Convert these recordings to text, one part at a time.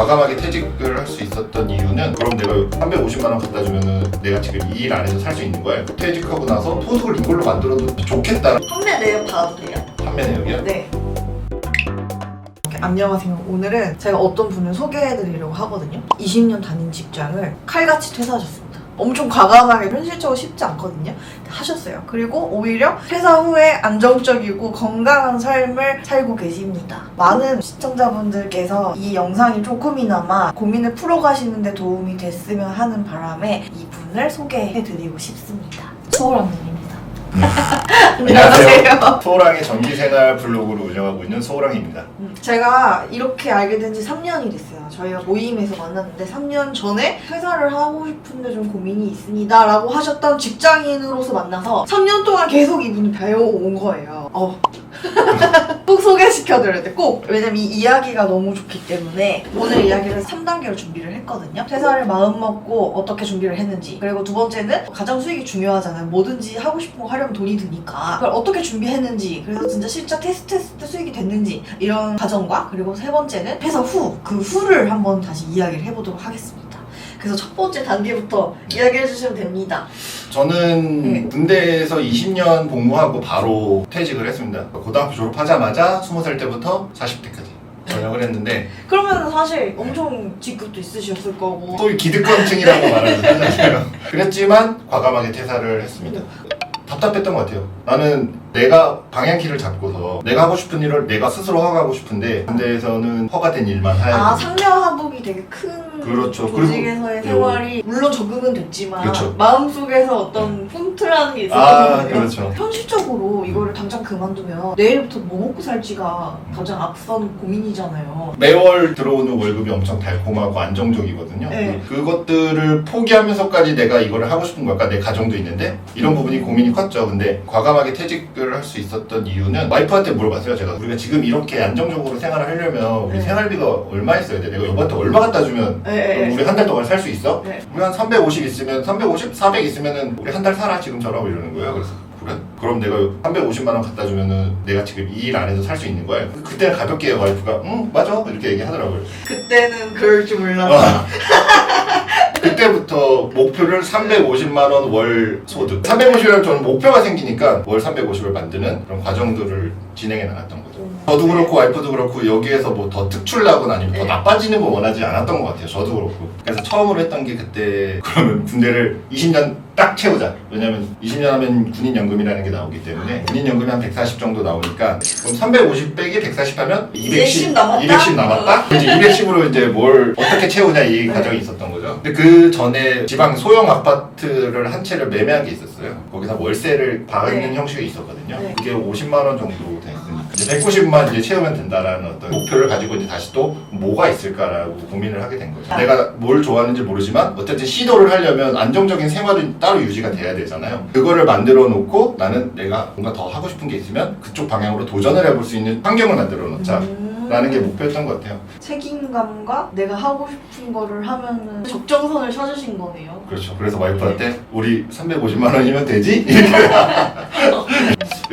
과감하게 퇴직을 할 수 있었던 이유는 그럼 내가 350만 원 갖다 주면은 내가 지금 이 일 안에서 살 수 있는 거야. 퇴직하고 나서 소득을 이걸로 만들어도 좋겠다. 판매 내역 봐도 돼요? 판매 내역이요? 네. 안녕하세요. 오늘은 제가 어떤 분을 소개해드리려고 하거든요. 20년 다닌 직장을 칼같이 퇴사하셨습니다. 엄청 과감하게 현실적으로 쉽지 않거든요. 하셨어요. 그리고 오히려 퇴사 후에 안정적이고 건강한 삶을 살고 계십니다. 많은 시청자분들께서 이 영상이 조금이나마 고민을 풀어가시는데 도움이 됐으면 하는 바람에 이분을 소개해드리고 싶습니다. 소호랑님입니다. 안녕하세요. 소호랑의 전기생활 블로그를 운영하고 있는 소호랑입니다. 제가 이렇게 알게 된 지 3년이 됐어요. 저희가 모임에서 만났는데 3년 전에 퇴사를 하고 싶은데 좀 고민이 있습니다 라고 하셨던 직장인으로서 만나서 3년 동안 계속 이분을 배워온 거예요. 꼭 소개시켜드려야 돼, 꼭. 왜냐면 이 이야기가 너무 좋기 때문에 오늘 이야기를 3단계로 준비를 했거든요. 퇴사를 마음먹고 어떻게 준비를 했는지, 그리고 두 번째는 가장 수익이 중요하잖아요. 뭐든지 하고 싶은 거 하려면 돈이 드니까 그걸 어떻게 준비했는지, 그래서 진짜 실제 테스트했을 때 수익이 됐는지 이런 과정과, 그리고 세 번째는 퇴사 후, 그 후를 한번 다시 이야기를 해보도록 하겠습니다. 그래서 첫 번째 단계부터 이야기해 주시면 됩니다. 저는 군대에서 20년 복무하고 바로 퇴직을 했습니다. 고등학교 졸업하자마자 20살 때부터 40대까지 전역을 했는데, 그러면 사실 엄청 직급도 있으셨을 거고 소위 기득권층이라고 말하잖아요. 그랬지만 과감하게 퇴사를 했습니다. 답답했던 것 같아요. 나는 내가 방향키를 잡고서 내가 하고 싶은 일을 내가 스스로 하고 싶은데 군대에서는 허가된 일만 해야 돼. 상명하복이 되게 큰 그렇죠. 조직에서의 생활이 물론 적응은 됐지만 그렇죠. 마음속에서 어떤 꿈틀하는 게 있었거든요. 그렇죠. 현실적으로 이거를 당장 그만두면 내일부터 뭐 먹고 살지가 가장 앞선 고민이잖아요. 매월 들어오는 월급이 엄청 달콤하고 안정적이거든요. 네. 그것들을 포기하면서까지 내가 이거를 하고 싶은 걸까? 내 가정도 있는데 이런 부분이 고민이 컸죠. 근데 과감하게 퇴직을 할 수 있었던 이유는 와이프한테 물어봤어요. 제가 우리가 지금 이렇게 안정적으로 생활을 하려면 우리 네. 생활비가 얼마 있어야 돼? 내가 여보한테 얼마 갖다 주면 네. 우리 한 달 동안 살 수 있어? 네. 우리 한 350 있으면 350? 400 있으면은 우리 한 달 살아 지금처럼 이러는 거예요. 그래서 그래? 그럼 내가 350만 원 갖다 주면은 내가 지금 이 일 안에서 살 수 있는 거야? 그때는 가볍게 와이프가 응 맞아 이렇게 얘기하더라고요. 그때는 그럴 줄 몰랐어. 그때부터 목표를 350만 원 월 소득. 350이라면 저는 목표가 생기니까 월 350을 만드는 그런 과정들을 진행해 나갔던 거죠. 저도 그렇고 와이프도 그렇고 여기에서 뭐 더 특출나거나 아니면 더 나빠지는 거 원하지 않았던 것 같아요. 저도 그렇고. 그래서 처음으로 했던 게 그때 그러면 군대를 20년 딱 채우자. 왜냐면 20년 하면 군인연금이라는 게 나오기 때문에 군인연금이 한 140 정도 나오니까 그럼 350 빼기 140 하면 210 남았다? 210 남았다? 이제 210으로 이제 뭘 어떻게 채우냐 이 과정이 있었던 거죠. 근데 그 전에 지방 소형 아파트를 한 채를 매매한 게 있었어요. 거기서 월세를 받는 형식이 있었거든요. 네. 그게 50만 원 정도 됐으니까 이제 190만 이제 채우면 된다라는 어떤 목표를 가지고 이제 다시 또 뭐가 있을까라고 고민을 하게 된 거죠. 내가 뭘 좋아하는지 모르지만 어쨌든 시도를 하려면 안정적인 생활은 따로 유지가 돼야 되잖아요. 그거를 만들어 놓고 나는 내가 뭔가 더 하고 싶은 게 있으면 그쪽 방향으로 도전을 해볼 수 있는 환경을 만들어 놓자. 라는 게 목표였던 것 같아요. 책임감과 내가 하고 싶은 거를 하면은 적정선을 찾으신 거네요. 그렇죠. 그래서 와이프한테 우리 350만 원이면 되지? 이렇게.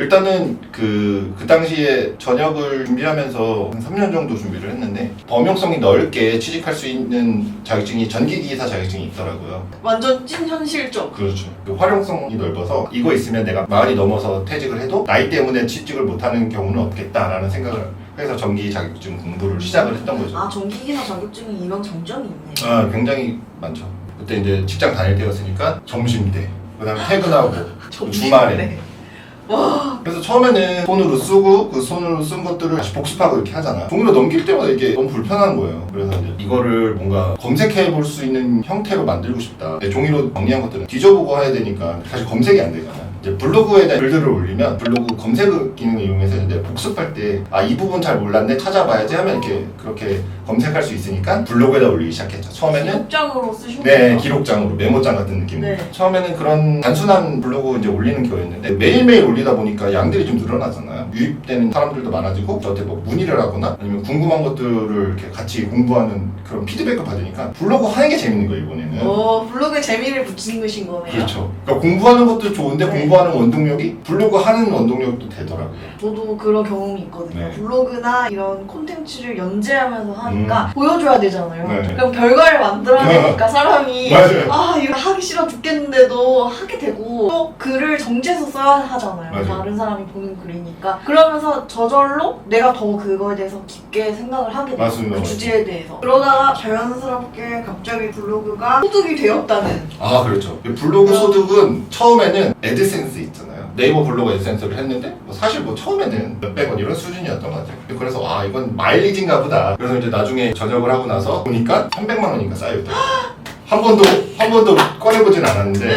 일단은 그 당시에 전역을 준비하면서 한 3년 정도 준비를 했는데 범용성이 넓게 취직할 수 있는 자격증이 전기기사 자격증이 있더라고요. 완전 찐 현실적. 그렇죠. 그 활용성이 넓어서 이거 있으면 내가 40이 넘어서 퇴직을 해도 나이 때문에 취직을 못하는 경우는 없겠다라는 생각을 해서 전기 자격증 공부를 시작을 했던 거죠. 전기기사 자격증이 이런 장점이 있네요. 굉장히 많죠. 그때 이제 직장 다닐 때였으니까 점심때, 그다음에 퇴근하고 주말에. 와. 그래서 처음에는 손으로 쓰고 그 손으로 쓴 것들을 다시 복습하고 이렇게 하잖아. 종이로 넘길 때마다 이게 너무 불편한 거예요. 그래서 이제 이거를 뭔가 검색해 볼 수 있는 형태로 만들고 싶다. 종이로 정리한 것들은 뒤져보고 해야 되니까 사실 검색이 안 되잖아. 이제 블로그에 대한 글들을 올리면 블로그 검색 기능을 이용해서 이제 복습할 때 이 부분 잘 몰랐네 찾아봐야지 하면 이렇게 그렇게 검색할 수 있으니까 블로그에다 올리기 시작했죠. 처음에는 기록장으로 쓰신 네, 거예요? 기록장으로 메모장 같은 느낌으로. 네. 처음에는 그런 단순한 블로그 이제 올리는 거였는데 매일매일 올리다 보니까 양들이 좀 늘어나잖아요. 유입되는 사람들도 많아지고 저한테 뭐 문의를 하거나 아니면 궁금한 것들을 이렇게 같이 공부하는 그런 피드백을 받으니까 블로그 하는 게 재밌는 거예요, 이번에는. 블로그에 재미를 붙이신 거네요. 그렇죠. 그러니까 공부하는 것도 좋은데 네. 공부하는 원동력이 블로그 하는 원동력도 되더라고요. 저도 그런 경험이 있거든요. 네. 블로그나 이런 콘텐츠를 연재하면서 하니까 보여줘야 되잖아요. 네. 그럼 결과를 만들어내니까 사람이 맞아요. 아 이거 하기 싫어 죽겠는데도 하게 되고 또 글을 정제해서 써야 하잖아요. 맞아요. 다른 사람이 보는 글이니까 그러면서 저절로 내가 더 그거에 대해서 깊게 생각을 하게 돼요. 맞습니다. 그 주제에 대해서. 그러다가 자연스럽게 갑자기 블로그가 소득이 되었다는. 아 그렇죠. 블로그 소득은 처음에는 애드센스 있잖아요. 네이버 블로그 애드센스를 했는데 사실 뭐 처음에는 몇백 원 이런 수준이었던 것 같아요. 그래서 아 이건 마일리지인가 보다. 그래서 이제 나중에 전역을 하고 나서 보니까 300만 원인가 쌓여있더라고요. 한 번도 꺼내보진 않았는데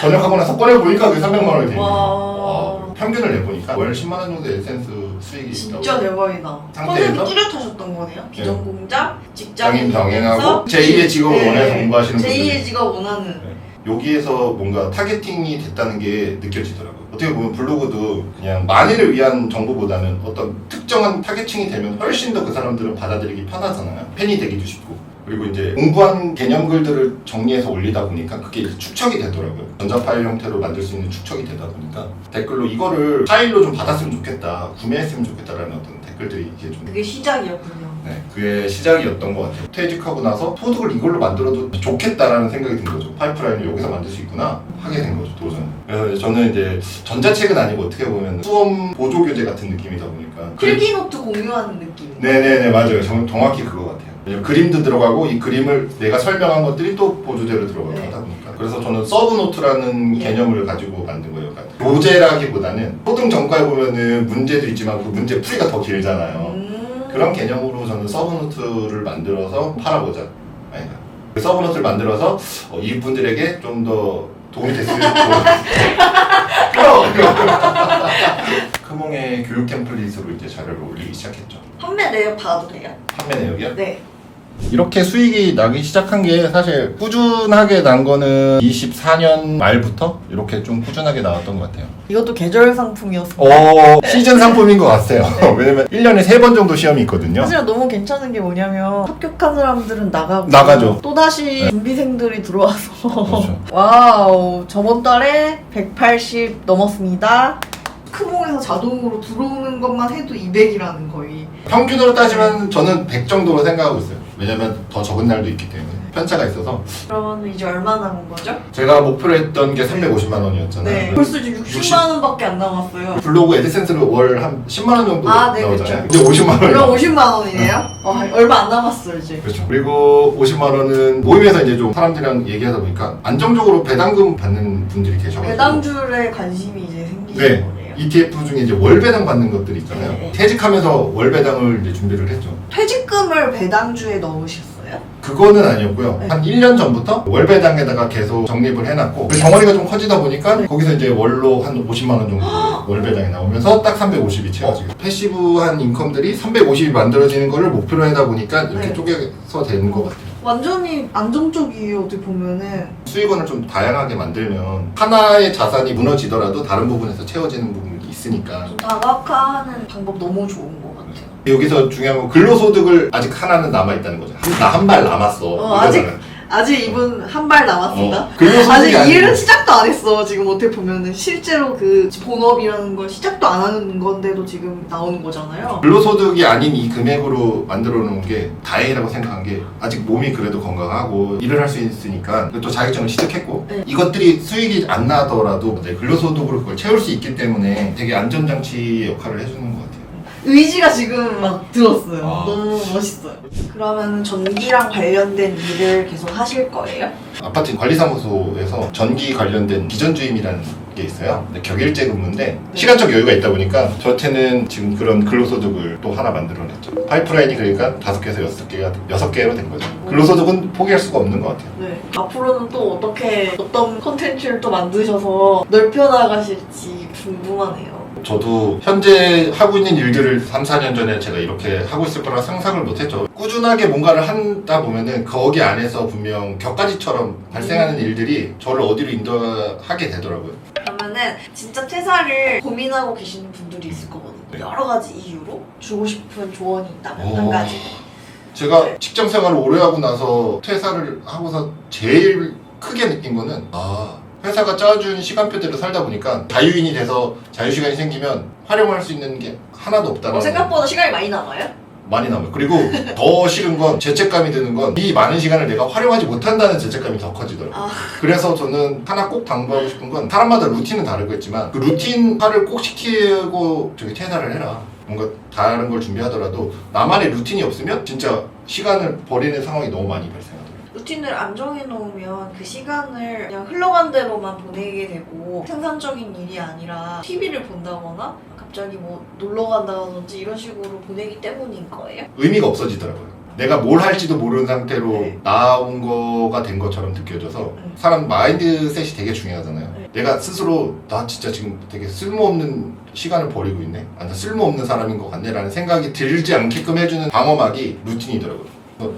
전역하고 나서 꺼내보니까 그게 300만 원이 되는 거예요. 평균을 내보니까 월 10만 원 정도 애드센스 수익이 있다고. 진짜 대박이다. 상태에서? 선생님이 뚜렷하셨던 거네요. 비전공자, 직장인 직장인 병행하고 제2의 직업을 원해서 공부하시는 분들. 제2의 직업 원하는. 여기에서 뭔가 타겟팅이 됐다는 게 느껴지더라고요. 어떻게 보면 블로그도 그냥 만인을 위한 정보보다는 어떤 특정한 타겟팅이 되면 훨씬 더 그 사람들은 받아들이기 편하잖아요. 팬이 되기도 쉽고. 그리고 이제 공부한 개념글들을 정리해서 올리다 보니까 그게 이제 축적이 되더라고요. 전자 파일 형태로 만들 수 있는 축적이 되다 보니까 댓글로 이거를 파일로 좀 받았으면 좋겠다, 구매했으면 좋겠다라는 어떤 댓글들이 이게 좀 그게 시작이었군요. 네, 그게 시작이었던 것 같아요. 퇴직하고 나서 소득을 이걸로 만들어도 좋겠다라는 생각이 든 거죠. 파이프라인을 여기서 만들 수 있구나 하게 된 거죠, 도전. 그래서 이제 저는 이제 전자책은 아니고 어떻게 보면 수험 보조교재 같은 느낌이다 보니까 필기노트 공유하는 느낌. 네네네 맞아요. 정확히 그거 같아요. 왜냐면 그림도 들어가고 이 그림을 내가 설명한 것들이 또 보조대로 들어가고 네. 하다 보니까 그래서 저는 서브노트라는 예. 개념을 가지고 만든 거예요. 그러니까 교재라기보다는 초등 전과에 보면은 문제도 있지만 그 문제 풀이가 더 길잖아요. 그런 개념으로 저는 서브노트를 만들어서 팔아보자. 아니다. 그 서브노트를 만들어서 이분들에게 좀 더 도움이 됐으면 크몽의 교육 템플릿으로 이제 자료를 올리기 시작했죠. 판매 내역 봐도 돼요? 판매 내역이요? 네. 이렇게 수익이 나기 시작한 게 사실 꾸준하게 난 거는 24년 말부터 이렇게 좀 꾸준하게 나왔던 것 같아요. 이것도 계절 상품이었어요. 시즌 상품인 것 같아요. 왜냐면 1년에 3번 정도 시험이 있거든요. 사실 너무 괜찮은 게 뭐냐면 합격한 사람들은 나가고 나가죠. 또다시 네. 준비생들이 들어와서 그렇죠. 와우 저번 달에 180 넘었습니다. 크몽에서 자동으로 들어오는 것만 해도 200이라는 거의. 평균으로 따지면 저는 100 정도로 생각하고 있어요. 왜냐면 더 적은 날도 있기 때문에 편차가 있어서 그러면 이제 얼마 남은 거죠? 제가 목표로 했던 게 350만 원이었잖아요. 네. 벌써 이제 60만 원밖에 안 남았어요. 블로그 애드센스를 월 한 10만 원 정도 아, 네, 나오잖아요. 그렇죠. 이제 50만 원. 그럼 50만 원이네요? 얼마 안 남았어 이제. 그렇죠. 그리고 50만 원은 모임에서 이제 좀 사람들이랑 얘기하다 보니까 안정적으로 배당금 받는 분들이 계셔가지고 배당줄에 관심이 이제 생기신 네. 거네요. ETF 중에 이제 월 배당 받는 것들이 있잖아요. 네. 퇴직하면서 월 배당을 이제 준비를 했죠. 퇴직금을 배당주에 넣으셨어요? 그거는 아니었고요. 네. 한 1년 전부터 월 배당에다가 계속 적립을 해놨고 그 덩어리가 좀 커지다 보니까 거기서 이제 월로 한 50만 원 정도 월 배당이 나오면서 딱 350이 채워지고 패시브한 인컴들이 350이 만들어지는 거를 목표로 하다 보니까 이렇게 네. 쪼개서 되는 것 같아요. 완전히 안정적이에요 어떻게 보면은. 수익원을 좀 다양하게 만들면 하나의 자산이 무너지더라도 다른 부분에서 채워지는 부분이 있으니까 좀 다각화하는 방법 너무 좋은 것 같아요. 여기서 중요한 건 근로소득을 아직 하나는 남아있다는 거죠. 나 한 발 남았어. 아직 이분 한 발 남았습니다. 근로소득이 아직 일은 아니고. 시작도 안 했어. 지금 어떻게 보면은 실제로 그 본업이라는 걸 시작도 안 하는 건데도 지금 나오는 거잖아요. 근로소득이 아닌 이 금액으로 만들어 놓은 게 다행이라고 생각한 게 아직 몸이 그래도 건강하고 일을 할 수 있으니까 또 자격증을 취득했고 네. 이것들이 수익이 안 나더라도 내 근로소득으로 그걸 채울 수 있기 때문에 되게 안전장치 역할을 해주는 것 같아요. 의지가 지금 막 들었어요. 아. 너무 멋있어요. 그러면 전기랑 관련된 일을 계속 하실 거예요? 아파트 관리사무소에서 전기 관련된 비전주임이라는 게 있어요. 근데 격일제 근무인데 시간적 여유가 있다 보니까 저한테는 지금 그런 근로소득을 또 하나 만들어냈죠. 파이프라인이 그러니까 5개에서 6개로 된 거죠. 근로소득은 포기할 수가 없는 것 같아요. 네. 앞으로는 또 어떤 콘텐츠를 또 만드셔서 넓혀나가실지 궁금하네요. 저도 현재 하고 있는 일들을 3, 4년 전에 제가 이렇게 하고 있을 거라 상상을 못했죠. 꾸준하게 뭔가를 하다 보면은 거기 안에서 분명 격가지처럼 발생하는 일들이 저를 어디로 인도하게 되더라고요. 그러면은 진짜 퇴사를 고민하고 계시는 분들이 있을 거거든요. 여러 가지 이유로 주고 싶은 조언이 있다면 한 가지. 제가 직장 생활을 오래 하고 나서 퇴사를 하고서 제일 크게 느낀 거는 회사가 짜준 시간표대로 살다 보니까 자유인이 돼서 자유시간이 생기면 활용할 수 있는 게 하나도 없다는 생각보다 시간이 많이 남아요? 많이 남아요. 그리고 더 싫은 건 죄책감이 드는 건 이 많은 시간을 내가 활용하지 못한다는 죄책감이 더 커지더라고요. 그래서 저는 하나 꼭 당부하고 싶은 건 사람마다 루틴은 다르겠지만 그 루틴화를 꼭 시키고 저기 퇴사를 해라. 뭔가 다른 걸 준비하더라도 나만의 루틴이 없으면 진짜 시간을 버리는 상황이 너무 많이 발생하더라고요. 루틴을 안 정해놓으면 그 시간을 그냥 흘러간 대로만 보내게 되고 생산적인 일이 아니라 TV를 본다거나 갑자기 뭐 놀러 간다든지 이런 식으로 보내기 때문인 거예요? 의미가 없어지더라고요. 내가 뭘 할지도 모르는 상태로 네. 나온 거가 된 것처럼 느껴져서 사람 마인드셋이 되게 중요하잖아요. 네. 내가 스스로 나 진짜 지금 되게 쓸모없는 시간을 버리고 있네? 아, 나 쓸모없는 사람인 것 같네? 라는 생각이 들지 않게끔 해주는 방어막이 루틴이더라고요.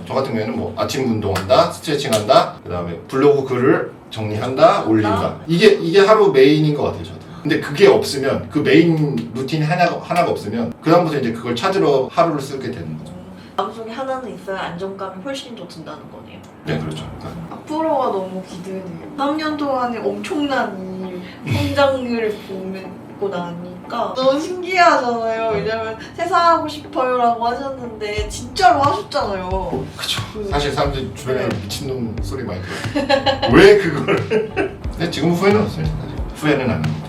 저 같은 경우에는 뭐 아침 운동한다, 스트레칭한다, 그 다음에 블로그 글을 정리한다, 올린다. 이게 하루 메인인 것 같아요, 저도. 근데 그게 없으면, 그 메인 루틴이 하나가 없으면 그다음부터 이제 그걸 찾으러 하루를 쓰게 되는 거죠. 마음속에 하나는 있어야 안정감이 훨씬 더 든다는 거네요. 네, 그렇죠. 앞으로가 너무 기대돼요. 3년 동안의 엄청난 성장을 보고 나니까 너무 신기하잖아요. 왜냐면 퇴사하고 싶어요라고 하셨는데 진짜로 하셨잖아요. 그쵸. 사실 사람들이 주변에 미친놈 소리 많이 들어요. 왜 그걸? 근데 지금 후회는 없어요. 사실. 후회는 안 합니다.